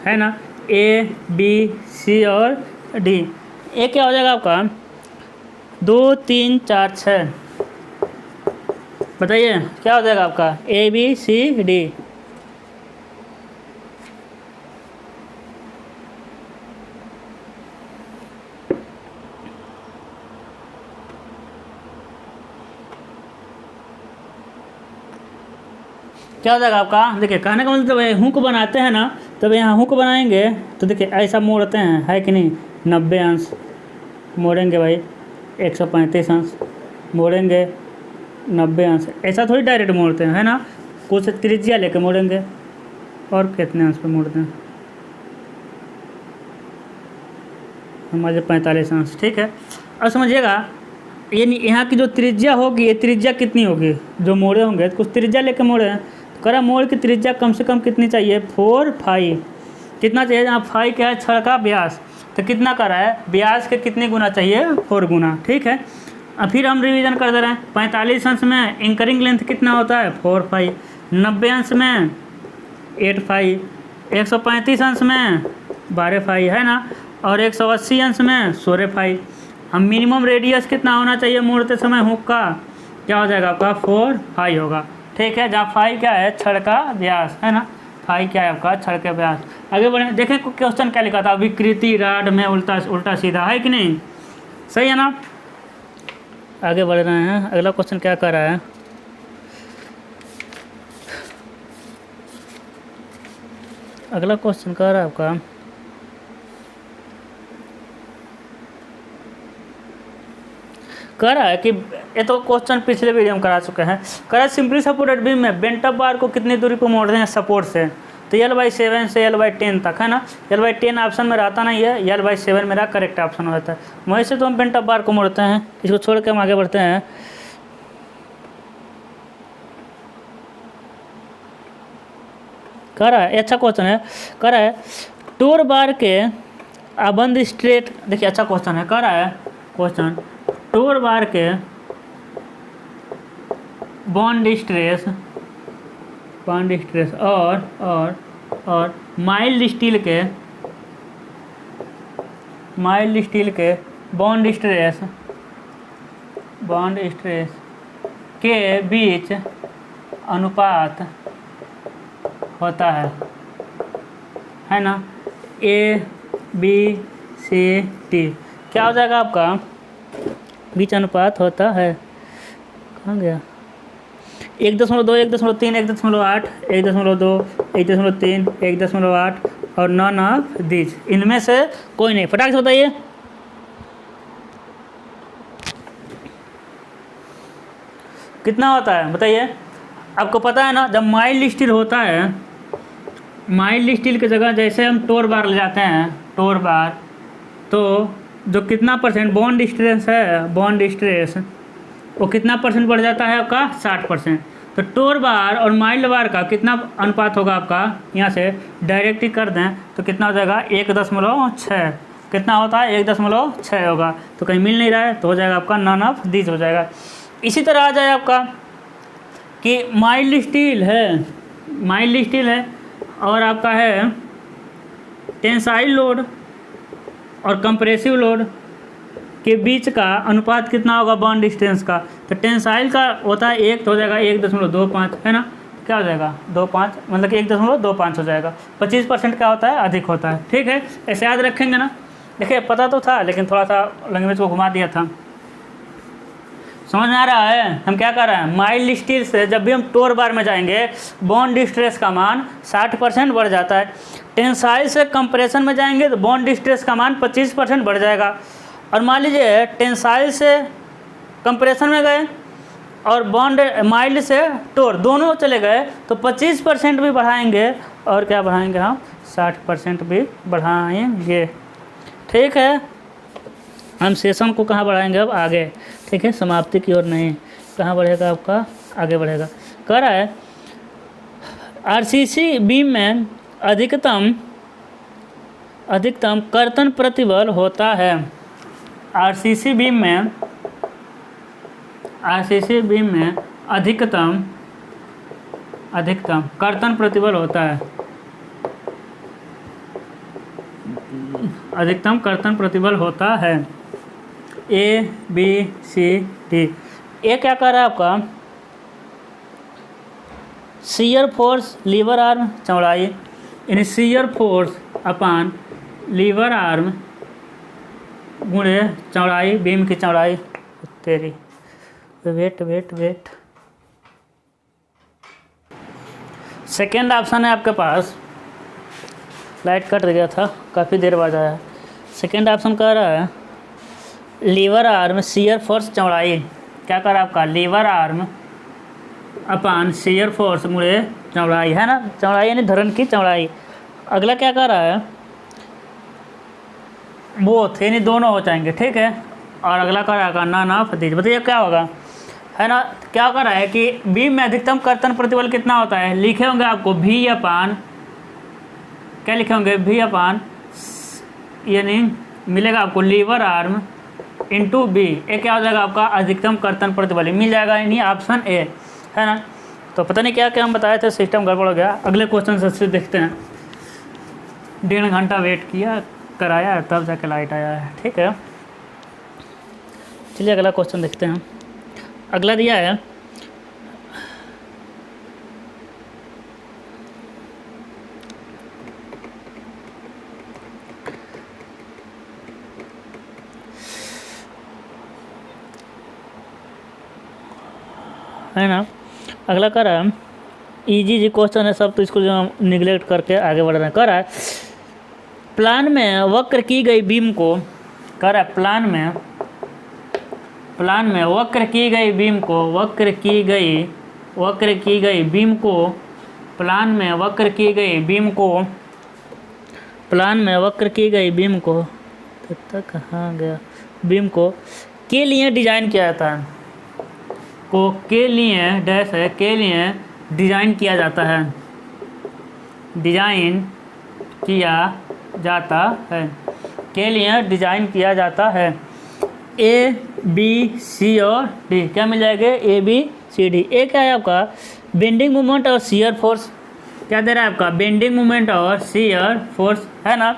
है ना? ए, बी, सी और डी। ए क्या हो जाएगा आपका? 2, 3, 4, 6। बताइए क्या हो जाएगा आपका? ए, बी, सी, डी। क्या हो जाएगा आपका? देखिए कहने का मतलब जब हुक बनाते हैं ना, तब यहाँ हुक बनाएंगे तो देखिए ऐसा मोड़ते हैं, है कि नहीं? 90 अंश मोड़ेंगे भाई, 135 अंश मोड़ेंगे, 90 अंश। ऐसा थोड़ी डायरेक्ट मोड़ते हैं, है ना? कुछ त्रिज्या लेके मोड़ेंगे। और कितने अंश पे मोड़ते हैं? हमारे 45 अंश। ठीक है, अब समझिएगा, यानी यहाँ की जो त्रिज्या होगी, ये त्रिज्या कितनी होगी? जो मोड़े होंगे तो कुछ त्रिज्या लेके मोड़े हैं, करा मोड़ की त्रिज्या कम से कम कितनी चाहिए? 4 5। कितना चाहिए? जहाँ 5 क्या है? छड़ का व्यास, तो कितना करा है? व्यास के कितनी गुना चाहिए? 4 गुना। ठीक है, अब फिर हम रिवीजन कर दे रहे हैं। 45 अंश में एंकरिंग लेंथ कितना होता है? 4 5। 90 अंश में 8 5। 135 अंश में 12 5, है ना? और 180 अंश में 16 5। हम मिनिमम रेडियस कितना होना चाहिए मोड़ते समय हुक का? क्या हो जाएगा आपका? 4 5 होगा। ठीक है, जहाँ 5 क्या है? छड़ का व्यास, है ना? 5 क्या है आपका? छड़ का व्यास। आगे बढ़े, देखें क्वेश्चन क्या लिखा था? विकृति रॉड में उल्टा सीधा, है कि नहीं? सही है ना? आगे बढ़ रहे हैं, अगला क्वेश्चन क्या कर रहा है? अगला क्वेश्चन कर रहा है आपका, कह रहा है कि ये तो क्वेश्चन पिछले वीडियो में करा चुके हैं। कह रहा है सिंपली सपोर्टेड बीम में बेंट अप बार को कितनी दूरी पर मोड़ रहे हैं सपोर्ट से? तो L/7 से L/10 तक, है ना? L/10 ऑप्शन में रहता नहीं है, L/7 मेरा करेक्ट ऑप्शन हो जाता है। वहीं से तो हम बेंट अप बार को मोड़ते हैं। इसको छोड़ के हम आगे बढ़ते हैं। कह रहा है, अच्छा क्वेश्चन है, कह रहा है टोर बार के अबंध स्ट्रेट। देखिए अच्छा क्वेश्चन है, कह रहा है क्वेश्चन टोर बार के बॉन्ड स्ट्रेस और माइल्ड स्टील के बॉन्ड स्ट्रेस के बीच अनुपात होता है ना? A/B/C/D। क्या हो जाएगा आपका? बीच अनुपात होता है, कहाँ गया? 1.2, 1.3, 1.8, 1.2, 1.3, 1.8 और नॉन ऑफ दीज। इनमें से कोई नहीं। फटाक से बताइए। कितना होता है बताइए? आपको पता है ना, जब माइल्ड स्टील होता है, माइल्ड स्टील की जगह जैसे हम टोर बार ले जाते हैं, टोर बार, तो जो कितना परसेंट बॉन्ड स्ट्रेस है, बॉन्ड स्ट्रेस वो कितना परसेंट बढ़ जाता है आपका? 60%। तो टोर बार और माइल्ड बार का कितना अनुपात होगा आपका? यहाँ से डायरेक्ट ही कर दें तो कितना हो जाएगा? 1.6। कितना होता है? 1.6 होगा। तो कहीं मिल नहीं रहा है तो हो जाएगा आपका नॉन ऑफ दिस हो जाएगा। इसी तरह आ जाए आपका कि माइल्ड स्टील है और आपका है टेंसाइल लोड और कंप्रेसिव लोड के बीच का अनुपात कितना होगा बॉन्ड स्ट्रेंथ का? तो टेंसाइल का होता है 1, तो हो जाएगा 1.25, है ना? क्या हो जाएगा? 2.5, मतलब कि 1.25 हो जाएगा। 25% क्या होता है? अधिक होता है। ठीक है, ऐसे याद रखेंगे ना। देखिए पता तो था लेकिन थोड़ा सा लैंग्वेज को घुमा दिया था। समझ में आ रहा है हम क्या कर रहे हैं? माइल्ड स्टील से जब भी हम टोर बार में जाएंगे बॉन्ड स्ट्रेस का मान 60% बढ़ जाता है। टेंसाइल से कंप्रेशन में जाएंगे तो बॉन्ड स्ट्रेस का मान 25% बढ़ जाएगा। और मान लीजिए टेंसाइल से कंप्रेशन में गए और बॉन्ड माइल्ड से टोर दोनों चले गए तो 25% भी बढ़ाएंगे और क्या बढ़ाएंगे हम 60% भी बढ़ाएंगे। ठीक है, हम सेशन को कहाँ बढ़ाएंगे अब आगे। ठीक है, समाप्ति की ओर नहीं, कहाँ बढ़ेगा आपका आगे बढ़ेगा। कह रहा है आरसीसी बीम में अधिकतम कर्तन प्रतिबल होता है। आरसीसी बीम में अधिकतम कर्तन प्रतिबल होता है। अधिकतम कर्तन प्रतिबल होता है। ए बी सी डी। ए क्या कर रहा है आपका? शियर फोर्स लीवर आर्म चौड़ाई, यानी shear force upon lever arm गुणे चौड़ाई, बीम की चौड़ाई। तेरी वेट सेकेंड ऑप्शन है आपके पास। लाइट कट गया था, काफ़ी देर बाद आया। सेकेंड ऑप्शन कह रहा है लीवर आर्म शियर फोर्स चौड़ाई। क्या कर रहा है आपका? लीवर आर्म अपान शियर फोर्स मुड़े चौड़ाई, है ना, चौड़ाई यानी धरन की चौड़ाई। अगला क्या कर रहा है? बोथ यानी दोनों हो जाएंगे। ठीक है, और अगला कर रहा है ना फतीज। बताइए क्या होगा, है ना। क्या कर रहा है कि बीम में अधिकतम कर्तन प्रतिबल कितना होता है? लिखे होंगे आपको भी अपान, क्या लिखे होंगे? भी अपान, यानी मिलेगा आपको लीवर आर्म इंटू बी। ए क्या हो जाएगा आपका? अधिकतम कर्तन प्रतिबल मिल जाएगा, यानी ऑप्शन ए, है ना। तो पता नहीं क्या क्या हम बताए थे, सिस्टम गड़बड़ हो गया। अगले क्वेश्चन से देखते हैं। 1.5 घंटा वेट किया कराया तब जाके लाइट आया है। ठीक है, चलिए अगला क्वेश्चन देखते हैं। अगला दिया है ना। अगला कर रहा है इजी क्वेश्चन है सब, तो इसको जो निगलेक्ट करके आगे बढ़ रहे हैं। कर रहा है प्लान में वक्र की गई बीम को, कर रहा है प्लान में वक्र की गई बीम को, वक्र की गई बीम को, प्लान में वक्र की गई बीम को, प्लान में वक्र की गई बीम को, तक कहाँ गया? बीम को के लिए डिजाइन किया जाता है। को के लिए डैश है, के लिए डिजाइन किया जाता है, डिजाइन किया जाता है, के लिए डिजाइन किया जाता है। ए बी सी और डी क्या मिल जाएगा? ए बी सी डी। ए क्या है आपका? बेंडिंग मोमेंट और शियर फोर्स। क्या दे रहा है आपका? बेंडिंग मोमेंट और शियर फोर्स, है ना।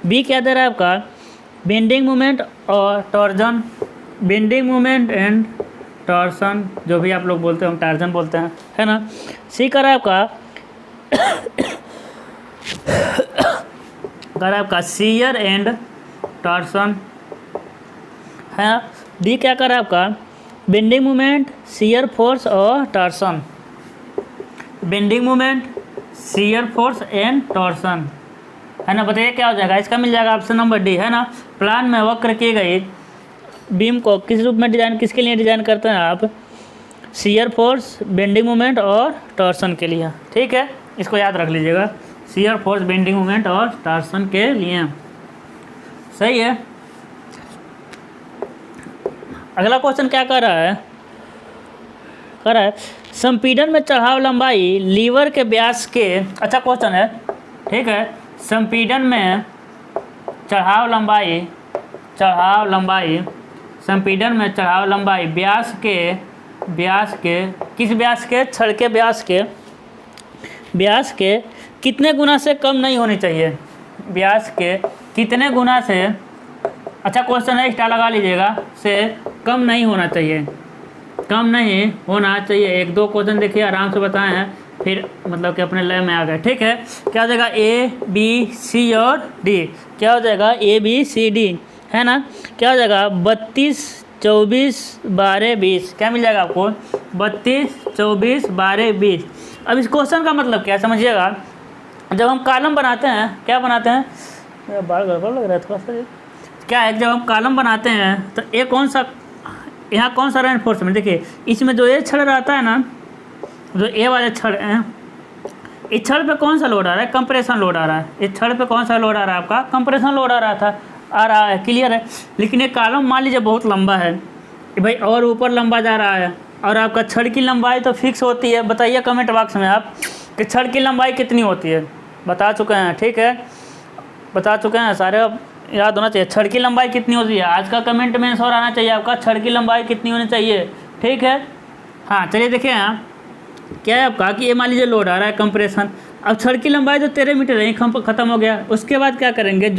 बी क्या दे रहा है आपका? बेंडिंग मोमेंट और torsion, bending moment and torsion, जो भी आप लोग बोलते हैं हम टार्जन बोलते हैं, है ना। सी कर रहा है आपका शियर एंड टॉर्सन, है ना। डी क्या कर रहा है आपका? बेंडिंग मोमेंट, शियर फोर्स और torsion, bending moment, shear force and torsion, है ना। बताइए क्या हो जाएगा? इसका मिल जाएगा ऑप्शन नंबर डी, है ना। प्लान में वक्र की गई बीम को किस रूप में डिजाइन, किसके लिए डिजाइन करते हैं आप? शियर फोर्स, बेंडिंग मोमेंट और टॉर्सन के लिए। ठीक है, इसको याद रख लीजिएगा, शियर फोर्स, बेंडिंग मोमेंट और टॉर्सन के लिए। सही है। अगला क्वेश्चन क्या कर रहा है? कर रहा है संपीड़न में चढ़ाव लंबाई लीवर के व्यास के, अच्छा क्वेश्चन है। ठीक है, संपीड़न में चढ़ाव लंबाई, संपीड़न में चढ़ाव लंबाई व्यास के किस व्यास के? छड़ के व्यास के कितने गुना से कम नहीं होनी चाहिए? व्यास के कितने गुना से, अच्छा क्वेश्चन है, स्टार लगा लीजिएगा, से कम नहीं होना चाहिए, कम नहीं होना चाहिए। 1-2 क्वेश्चन देखिए आराम से बताए हैं, फिर मतलब कि अपने लय में आ गए। ठीक है, क्या हो जाएगा? ए बी सी और डी। क्या हो जाएगा? ए बी सी डी, है ना। क्या हो जाएगा? 32 24 12 20 क्या मिल जाएगा आपको 32 24 12 20। अब इस क्वेश्चन का मतलब क्या समझिएगा, जब हम कॉलम बनाते हैं क्या बनाते हैं, मेरा बाल गड़बड़ लग रहा है थोड़ा सा, क्या है जब हम कॉलम बनाते हैं तो ये कौन सा, यहाँ कौन सा रेनफोर्समेंट, देखिए इसमें जो ये छड़ रहता है ना, जो ए वाले छड़ हैं, इस छड़ पे कौन सा लोड आ रहा है, कंप्रेशन लोड आ रहा है। इस छड़ पे कौन सा लोड आ रहा है आपका, कंप्रेशन लोड आ रहा है, क्लियर है। लेकिन ये कॉलम मान लीजिए बहुत लंबा है भाई, और ऊपर लंबा जा रहा है, और आपका छड़ की लंबाई तो फिक्स होती है। बताइए कमेंट बॉक्स में आप कि छड़ की लंबाई कितनी होती है, बता चुके हैं, ठीक है, बता चुके हैं सारे, अब याद होना चाहिए छड़ की लंबाई कितनी होती है। आज का कमेंट में आंसर आना चाहिए आपका, छड़ की लंबाई कितनी होनी चाहिए, ठीक है। हाँ चलिए देखिए यहाँ क्या है आपका कि ये मान लीजिए लोड आ रहा है कंप्रेशन, अब छड़ की लंबाई तो 13 मीटर है, ख़त्म हो गया। उसके बाद क्या करेंगे,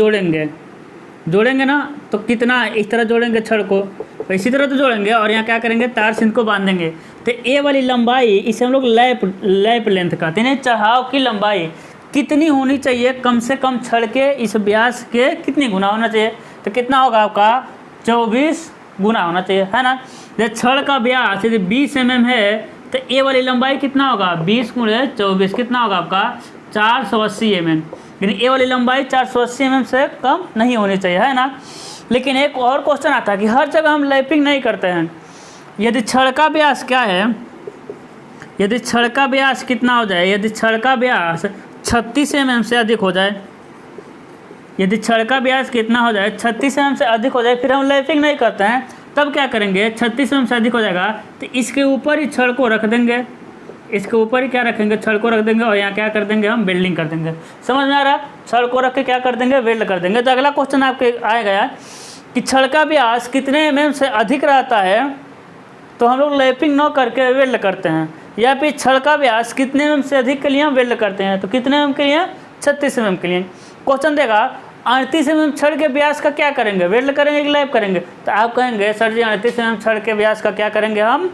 जोड़ेंगे ना, तो कितना इस तरह जोड़ेंगे छड़ को, तो इसी तरह तो जोड़ेंगे, और यहाँ क्या करेंगे तार से इनको बांधेंगे। तो ए वाली लंबाई इसे हम लोग लैप लेंथ कहते हैं। चढ़ाव की लंबाई कितनी होनी चाहिए, कम से कम छड़ के इस व्यास के कितनी गुना होना चाहिए, तो कितना होगा आपका 24 गुना होना चाहिए, है ना। जब छड़ का व्यास यदि 20 mm है तो ए वाली लंबाई कितना होगा 20 गुणे 24 कितना होगा आपका 480 mm। यानी ए वाली लंबाई 480 mm से कम नहीं होनी चाहिए, है ना। लेकिन एक और क्वेश्चन आता है कि हर जगह हम लैपिंग नहीं करते हैं। यदि छड़ का व्यास क्या है, यदि छड़ का व्यास कितना हो जाए, यदि छड़ का व्यास 36 mm से अधिक हो जाए, यदि छड़ का व्यास कितना हो जाए 36 mm से अधिक हो जाए, फिर हम लैपिंग नहीं करते हैं, तब क्या करेंगे 36 mm से अधिक हो जाएगा तो इसके ऊपर ही छड़ को रख देंगे, इसके ऊपर ही क्या रखेंगे, छड़ को रख देंगे, और यहाँ क्या कर देंगे हम वेल्डिंग कर देंगे। समझ में आ रहा है, छड़ को रख के क्या कर देंगे, वेल्ड कर देंगे। तो अगला क्वेश्चन आपके आएगा यार कि छड़ का व्यास कितने mm से अधिक रहता है तो हम लोग लैपिंग न करके वेल्ड करते हैं, या फिर छड़ का व्यास कितने mm से अधिक के लिए हम वेल्ड करते हैं, तो कितने mm के लिए 36 mm के लिए। क्वेश्चन देगा 38 mm छड़ के व्यास का क्या करेंगे, वेल्ड करेंगे कि लैप करेंगे, तो आप कहेंगे सर जी 38 mm छड़ के व्यास का क्या करेंगे, हम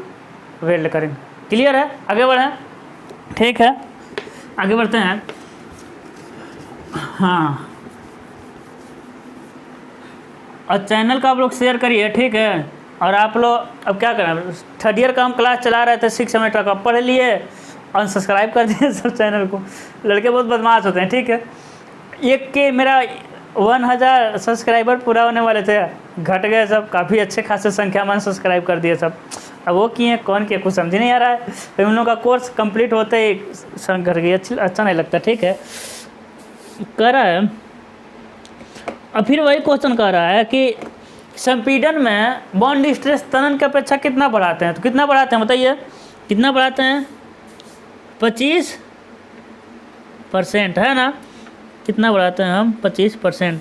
वेल्ड करेंगे। क्लियर है, आगे बढ़ें, ठीक है, आगे बढ़ते हैं। हाँ और चैनल का आप लोग शेयर करिए, ठीक है। और आप लोग अब क्या करें, थर्ड ईयर का हम क्लास चला रहे थे 6 सेमेस्टर का, पढ़ लिए, अनसब्सक्राइब कर दिए सब चैनल को, लड़के बहुत बदमाश होते हैं, ठीक है। एक के मेरा 1000 सब्सक्राइबर पूरा होने वाले थे, घट गए सब, काफ़ी अच्छे खासे संख्या में सब्सक्राइब कर दिए सब। अब वो किए कौन किए कुछ समझ नहीं आ रहा है, फिर उन लोगों का कोर्स कंप्लीट होते ही घर गई, अच्छा नहीं लगता, ठीक है। कह रहा है अब फिर वही क्वेश्चन कह रहा है कि संपीड़न में बॉन्ड स्ट्रेस तनन की अपेक्षा कितना बढ़ाते हैं, तो कितना बढ़ाते हैं बताइए, कितना बढ़ाते हैं 25%, है ना, कितना बढ़ाते हैं हम 25%।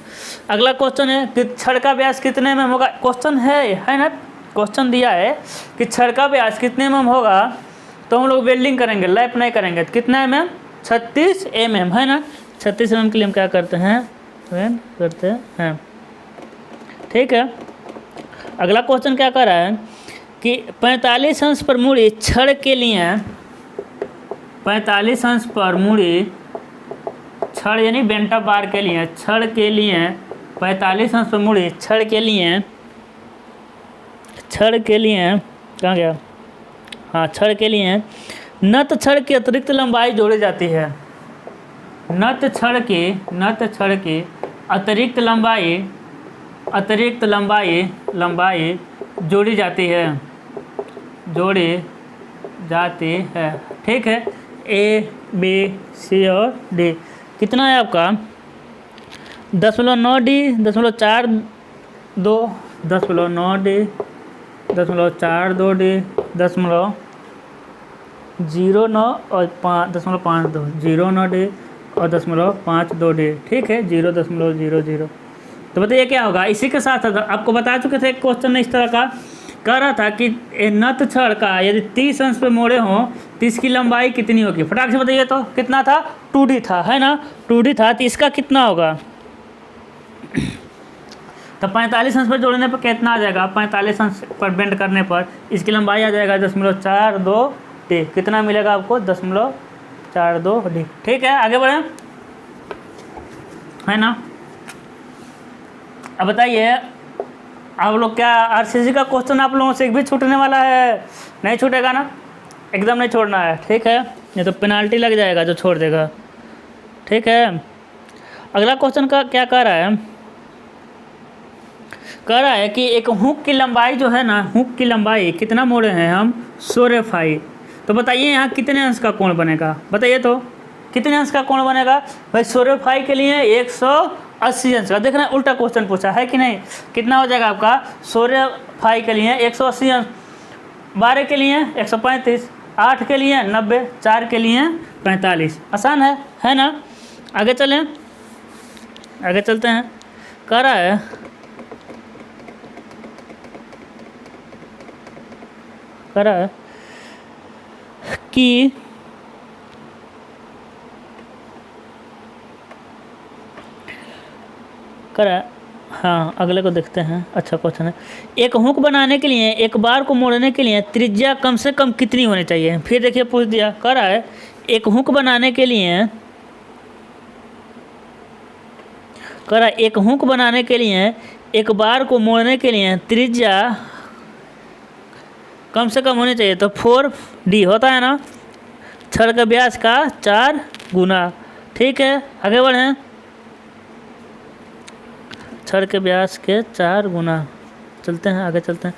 अगला क्वेश्चन है कि छड़ का व्यास कितने mm होगा, क्वेश्चन है ना, क्वेश्चन दिया है कि छड़ का व्यास कितने mm होगा तो हम लोग वेल्डिंग करेंगे, लैप नहीं करेंगे, तो कितना mm 36 mm, है ना। 36 mm के लिए हम क्या करते हैं, वेल्ड करते हैं, ठीक है। अगला क्वेश्चन क्या कर रहा है कि 45 अंश पर मुड़ी छड़ के लिए, 45 अंश पर मुड़ी छड़ यानी बेंटा बार के लिए, छड़ के लिए 45 अंश पर मुड़ी छड़ के लिए कहाँ गया, हाँ छड़ के लिए नट छड़ की अतिरिक्त लंबाई जोड़ी जाती है, नट छड़ की अतिरिक्त लंबाई जोड़ी जाती है, ठीक है। ए बी सी और डी कितना है आपका 0.9 D 0.42 0.9 D 0.42 D 0.09 और 0.52 0.9 D और 0.52 D, ठीक है, 0.00। तो बताइए क्या होगा। इसी के साथ आपको बता चुके थे क्वेश्चन इस तरह का कह रहा था कि नट छड़ का यदि 30 अंश पे मोड़े हों तो इसकी लंबाई कितनी होगी, फटाक से बताइए तो कितना था, 2D था, है ना, 2D था, तो इसका कितना होगा, तो 45 अंश पर जोड़ने पर कितना आ जाएगा, 45 अंश पर बेंड करने पर इसकी लंबाई आ जाएगा 0.42 D, कितना मिलेगा आपको 0.42 D, ठीक है। आगे बढ़ें, है ना। अब बताइए आप लोग क्या आरसीसी का क्वेश्चन आप लोगों से एक भी छूटने वाला है? नहीं छूटेगा ना, एकदम नहीं छोड़ना है, ठीक है? ये तो पेनाल्टी लग जाएगा जो छोड़ देगा, ठीक है? अगला क्वेश्चन का क्या कह रहा है? कह रहा है कि एक हुक की लंबाई जो है ना, हुक की लंबाई कितना मोड़े हैं हम? 16 फाई। तो बताइए यहाँ कितने अंश का कोण बनेगा? बताइए तो कितने अंश का कोण बनेगा भाई? 16 फाई के लिए 180 अंश का। देखना उल्टा क्वेश्चन पूछा है कि नहीं? कितना हो जाएगा आपका? 16 फाई के लिए 180 अंश, 12 के लिए 135, 8 के लिए 90, 4 के लिए 45। आसान है ना? आगे चलें, आगे चलते हैं। कह रहा है कि हाँ, अगले को देखते हैं। अच्छा क्वेश्चन है, एक हुक बनाने के लिए, एक बार को मोड़ने के लिए त्रिज्या कम से कम कितनी होनी चाहिए? फिर देखिए पूछ दिया। कह रहा है एक हुक बनाने के लिए, कह रहा है एक हुक बनाने के लिए, एक बार को मोड़ने के लिए त्रिज्या कम से कम होनी चाहिए। तो 4D होता है ना, छड़ के व्यास का 4 गुना, ठीक है? आगे बढ़ें, छड़ के व्यास के 4 गुना। चलते हैं, आगे चलते हैं।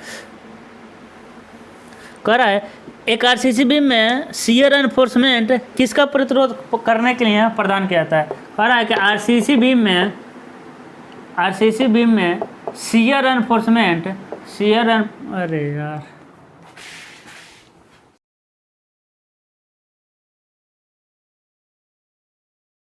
कह रहा है एक आरसीसी बीम में शियर एनफोर्समेंट किसका प्रतिरोध करने के लिए प्रदान किया जाता है? कह रहा है कि आरसीसी बीम में शियर एनफोर्समेंट, अरे यार